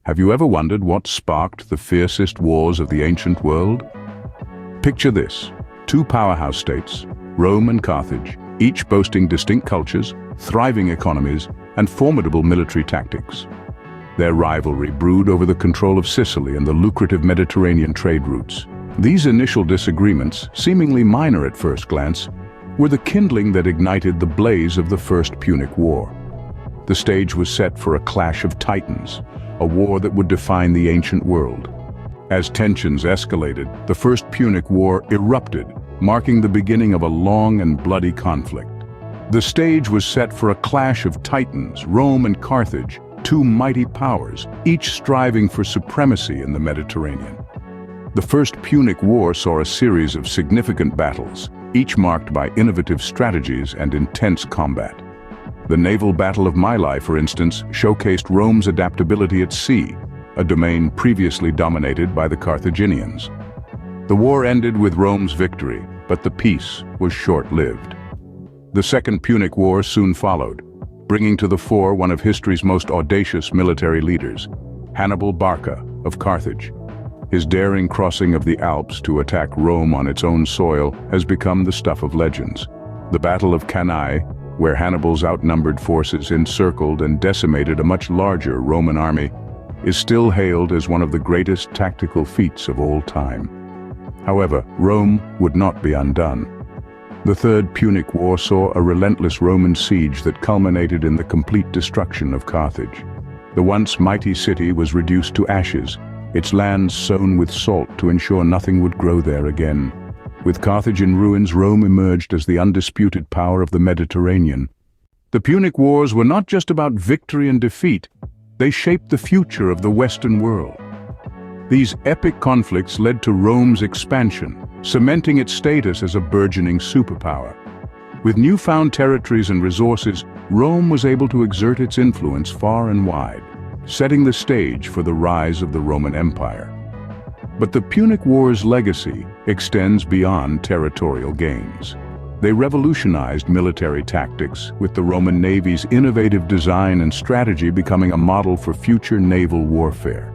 Have you ever wondered what sparked the fiercest wars of the ancient world? Picture this: two powerhouse states, Rome and Carthage, each boasting distinct cultures, thriving economies, and formidable military tactics. Their rivalry brewed over the control of Sicily and the lucrative Mediterranean trade routes. These initial disagreements, seemingly minor at first glance, were the kindling that ignited the blaze of the First Punic War. The stage was set for a clash of titans, a war that would define the ancient world. As tensions escalated, the First Punic War erupted, marking the beginning of a long and bloody conflict. The stage was set for a clash of titans, Rome and Carthage, two mighty powers, each striving for supremacy in the Mediterranean. The First Punic War saw a series of significant battles, each marked by innovative strategies and intense combat. The naval battle of Mylae, for instance, showcased Rome's adaptability at sea, a domain previously dominated by the Carthaginians. The war ended with Rome's victory, but the peace was short-lived. The Second Punic War soon followed, bringing to the fore one of history's most audacious military leaders, Hannibal Barca of Carthage. His daring crossing of the Alps to attack Rome on its own soil has become the stuff of legends. The Battle of Cannae, where Hannibal's outnumbered forces encircled and decimated a much larger Roman army, is still hailed as one of the greatest tactical feats of all time. However, Rome would not be undone. The Third Punic War saw a relentless Roman siege that culminated in the complete destruction of Carthage. The once mighty city was reduced to ashes, its lands sown with salt to ensure nothing would grow there again. With Carthage in ruins, Rome emerged as the undisputed power of the Mediterranean. The Punic Wars were not just about victory and defeat, they shaped the future of the Western world. These epic conflicts led to Rome's expansion, cementing its status as a burgeoning superpower. With newfound territories and resources, Rome was able to exert its influence far and wide, setting the stage for the rise of the Roman Empire. But the Punic Wars' legacy extends beyond territorial gains. They revolutionized military tactics, with the Roman Navy's innovative design and strategy becoming a model for future naval warfare.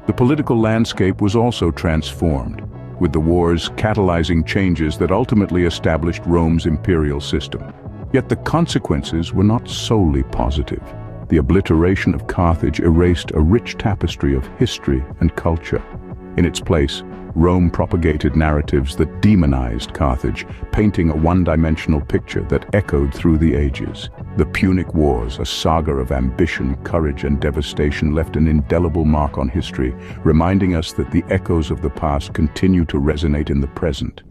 The political landscape was also transformed, with the wars catalyzing changes that ultimately established Rome's imperial system. Yet the consequences were not solely positive. The obliteration of Carthage erased a rich tapestry of history and culture. In its place, Rome propagated narratives that demonized Carthage, painting a one-dimensional picture that echoed through the ages. The Punic Wars, a saga of ambition, courage, and devastation, left an indelible mark on history, reminding us that the echoes of the past continue to resonate in the present.